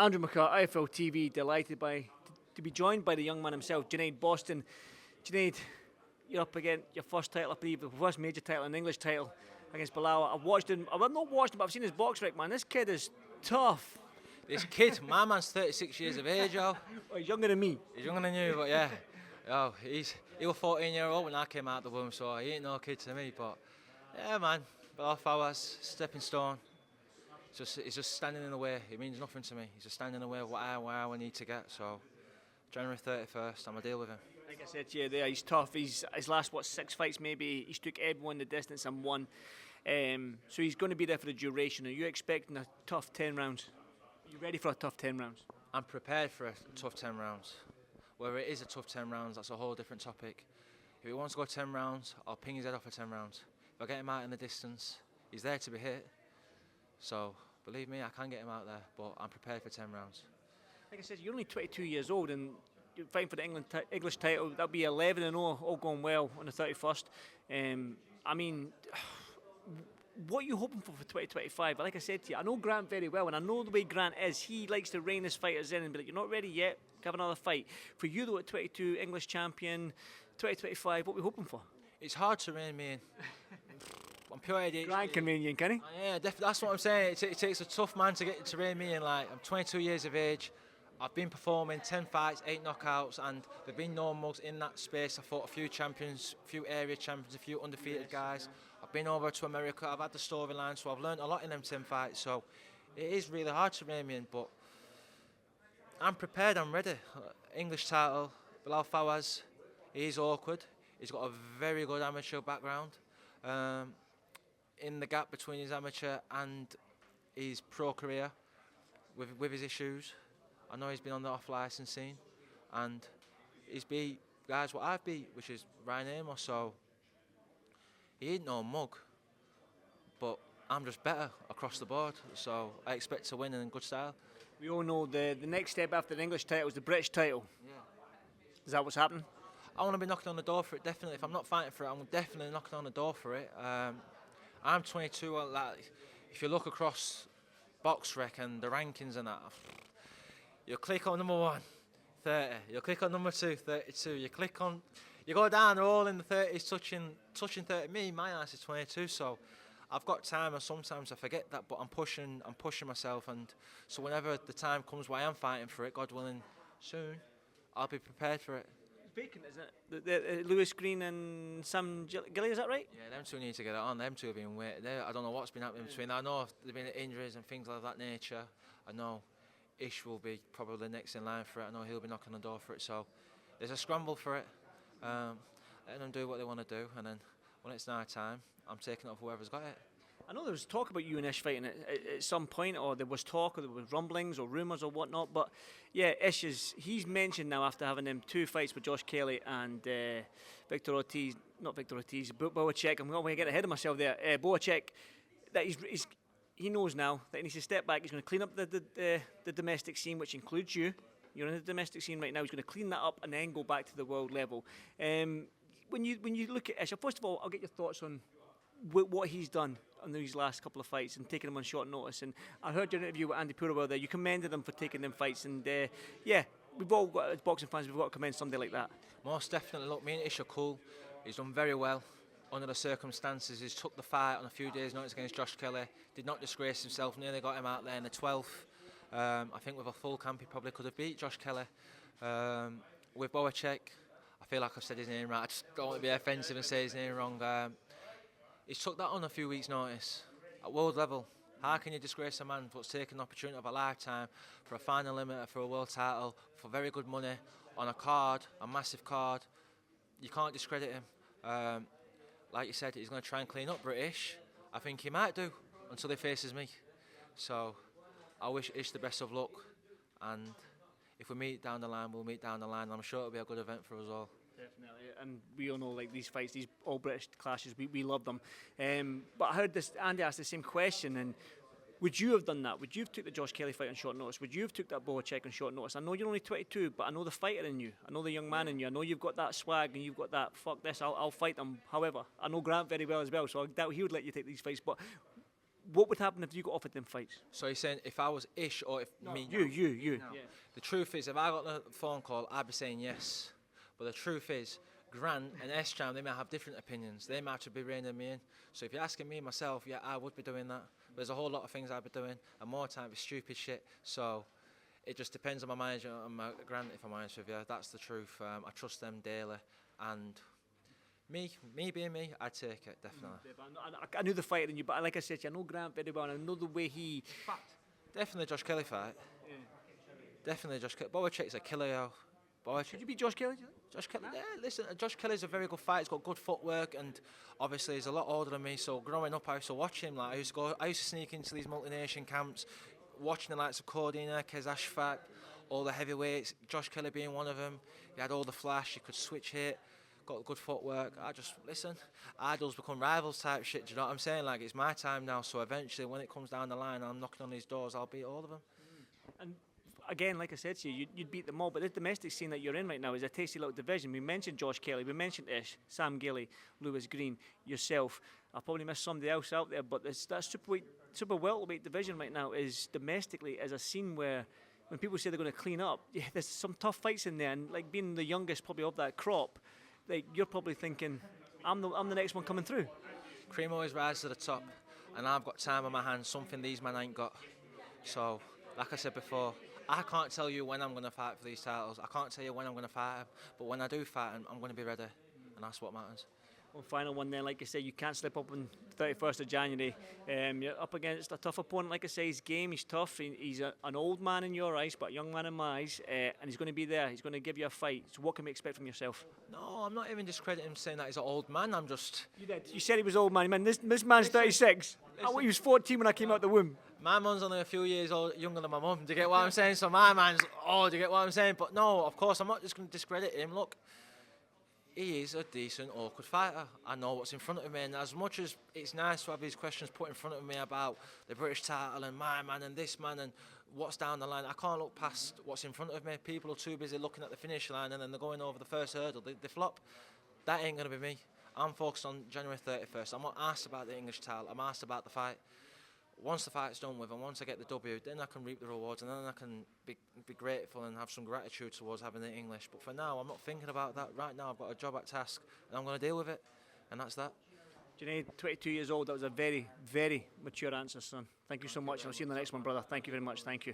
Andrew McCart, IFLTV, delighted to be joined by the young man himself, Junaid Bostan. Junaid, you're up again, your first title, I believe, the first major title, an English title against Bilal. I've watched him, I've not watched him, but I've seen his box rec, man. This kid is tough. This kid, my man's 36 years of age, yo. Oh, he's younger than me. He's younger than you, but yeah. Yo, he was 14-year-old when I came out of the womb, so he ain't no kid to me. But yeah, man, Bilal Fawaz, stepping stone. He's just standing in the way. It means nothing to me. He's just standing in the way of where I need to get. So January 31st, I'm gonna deal with him. Like I said to you there, he's tough. His last 6 fights maybe, he's took everyone the distance and won. So he's going to be there for the duration. Are you expecting a tough 10 rounds? Are you ready for a tough 10 rounds? I'm prepared for a tough 10 rounds. Whether it is a tough 10 rounds, that's a whole different topic. If he wants to go 10 rounds, I'll ping his head off for 10 rounds. If I get him out in the distance, he's there to be hit. So believe me, I can get him out there, but I'm prepared for 10 rounds. Like I said, you're only 22 years old and you're fighting for the English title. That'll be 11-0, all going well on the 31st. I mean, what are you hoping for 2025? Like I said to you, I know Grant very well, and I know the way Grant is. He likes to rein his fighters in and be like, you're not ready yet, have another fight. For you though, at 22, English champion, 2025, what are we hoping for? It's hard to rein me in. I'm pure ADHD. Grant can rein you in, can he? Yeah, definitely. That's what I'm saying. It takes a tough man to rein me in. Like, I'm 22 years of age. I've been performing 10 fights, 8 knockouts, and there've been no mugs in that space. I fought a few champions, a few area champions, a few undefeated guys. I've been over to America. I've had the storyline, so I've learned a lot in them 10 fights. So it is really hard to rein me in, but I'm prepared. I'm ready. English title, Bilal Fawaz. He's awkward. He's got a very good amateur background. In the gap between his amateur and his pro career, with his issues, I know he's been on the off-licence scene, and he's beat guys what I've beat, which is Ryan Amos. So he ain't no mug, but I'm just better across the board. So I expect to win in good style. We all know the next step after the English title is the British title. Yeah. Is that what's happening? I want to be knocking on the door for it, definitely. If I'm not fighting for it, I'm definitely knocking on the door for it. I'm 22. Like, if you look across box rec and the rankings and that, you click on number 1, 30. You click on number 2, 32. You go down, they're all in the 30s, touching 30. Me, my ass is 22, so I've got time, and sometimes I forget that. But I'm pushing myself, and so whenever the time comes where I am fighting for it, God willing, soon, I'll be prepared for it. Vacant, isn't it? Lewis Green and Sam Gilly, is that right? Yeah, them two need to get it on. Them two have been waiting. I don't know what's been happening between. I know there've been injuries and things of that nature. I know Ish will be probably next in line for it. I know he'll be knocking on the door for it. So there's a scramble for it. Letting them do what they want to do, and then when it's night time, I'm taking it off whoever's got it. I know there was talk about you and Ish fighting at some point, or there was talk, or there was rumblings, or rumours, or whatnot. But yeah, he's mentioned now after having them 2 fights with Josh Kelly and Victor Ortiz, not Victor Ortiz, Boacek. I'm going to get ahead of myself there. Boacek, that he knows now that he needs to step back. He's going to clean up the domestic scene, which includes you. You're in the domestic scene right now. He's going to clean that up and then go back to the world level. When you look at Ish, first of all, I'll get your thoughts on what he's done on these last couple of fights and taking them on short notice. And I heard your interview with Andy Purewell there. You commended him for taking them fights, and yeah, we've all got, as boxing fans, we've got to commend somebody like that. Most definitely. Look, me and Ish are cool. He's done very well under the circumstances. He's took the fight on a few days' notice against Josh Kelly. Did not disgrace himself. Nearly got him out there in the 12th. I think with a full camp, he probably could have beat Josh Kelly. With Boacek, I feel like I've said his name right. I just don't want to be offensive and say his name wrong. He's took that on a few weeks' notice at world level. How can you disgrace a man who's taken the opportunity of a lifetime for a final limiter, for a world title, for very good money, on a card, a massive card? You can't discredit him. Like you said, he's going to try and clean up British. I think he might do until he faces me. So I wish Ish the best of luck. And if we meet down the line, we'll meet down the line. I'm sure it'll be a good event for us all. Definitely, and we all know like these fights, these all British clashes, we love them. But I heard Andy asked the same question, and would you have done that? Would you have took the Josh Kelly fight on short notice? Would you have took that Boacek on short notice? I know you're only 22, but I know the fighter in you. I know the young man in you. I know you've got that swag and you've got that, fuck this, I'll fight them. However, I know Grant very well as well, so I doubt he would let you take these fights. But What would happen if you got offered them fights? So you're saying if I was Ish or if me? You. No. Yeah. The truth is, if I got a phone call, I'd be saying yes. But the truth is, Grant and S-Jam, they might have different opinions. They might have to be reining me in. So if you're asking me myself, yeah, I would be doing that. There's a whole lot of things I'd be doing, and more time it's stupid shit. So it just depends on my manager and my Grant, if I'm honest with you. That's the truth. I trust them daily, and me being me, I'd take it, definitely. I knew the fighter in you, but like I said, I know Grant very well, and I know the way he... Definitely Josh Kelly fight. Yeah. Definitely Josh Kelly. Boychik's a killer, yo. Should you beat Josh Kelly? Josh Kelly, yeah, listen, Josh Kelly's a very good fighter. He's got good footwork, and obviously he's a lot older than me. So growing up, I used to watch him. Like I used to sneak into these multi-nation camps, watching the likes of Cordina, Kezashfak, all the heavyweights. Josh Kelly being one of them. He had all the flash. He could switch hit. Got good footwork. I just listen. Idols become rivals type shit. Do you know what I'm saying? Like, it's my time now. So eventually, when it comes down the line, I'm knocking on these doors. I'll beat all of them. And again, like I said to you, you'd beat them all. But the domestic scene that you're in right now is a tasty little division. We mentioned Josh Kelly, we mentioned Ish, Sam Gilly, Lewis Green, yourself. I probably missed somebody else out there, but that super welterweight division right now is domestically as a scene where when people say they're going to clean up, yeah, there's some tough fights in there. And like being the youngest probably of that crop, like you're probably thinking, I'm the next one coming through. Cream always rises to the top, and I've got time on my hands, something these men ain't got. So, like I said before, I can't tell you when I'm going to fight for these titles. I can't tell you when I'm going to fight them, but when I do fight them, I'm going to be ready, and that's what matters. One final one then, like I say, you can't slip up on 31st of January. You're up against a tough opponent. Like I say, his game, he's tough. He's an old man in your eyes, but a young man in my eyes, and he's going to be there. He's going to give you a fight. So what can we expect from yourself? No, I'm not even discrediting him saying that he's an old man. I'm just... You did. You said he was old man. Man, this man's 36. He was 14 when I came out the womb. My mum's only a few years younger than my mum. Do you get what I'm saying? So my man's... Oh, do you get what I'm saying? But no, of course, I'm not just going to discredit him. Look, he is a decent, awkward fighter. I know what's in front of me, and as much as it's nice to have these questions put in front of me about the British title and my man and this man and what's down the line, I can't look past what's in front of me. People are too busy looking at the finish line, and then they're going over the first hurdle. They flop. That ain't going to be me. I'm focused on January 31st. I'm not asked about the English title. I'm asked about the fight. Once the fight's done with and once I get the W, then I can reap the rewards, and then I can be grateful and have some gratitude towards having the English. But for now, I'm not thinking about that. Right now, I've got a job at task, and I'm going to deal with it, and that's that. Junaid, 22 years old, that was a very, very mature answer, son. Thank you so much, and I'll see you in the next one, brother. Thank you very much. Thank you.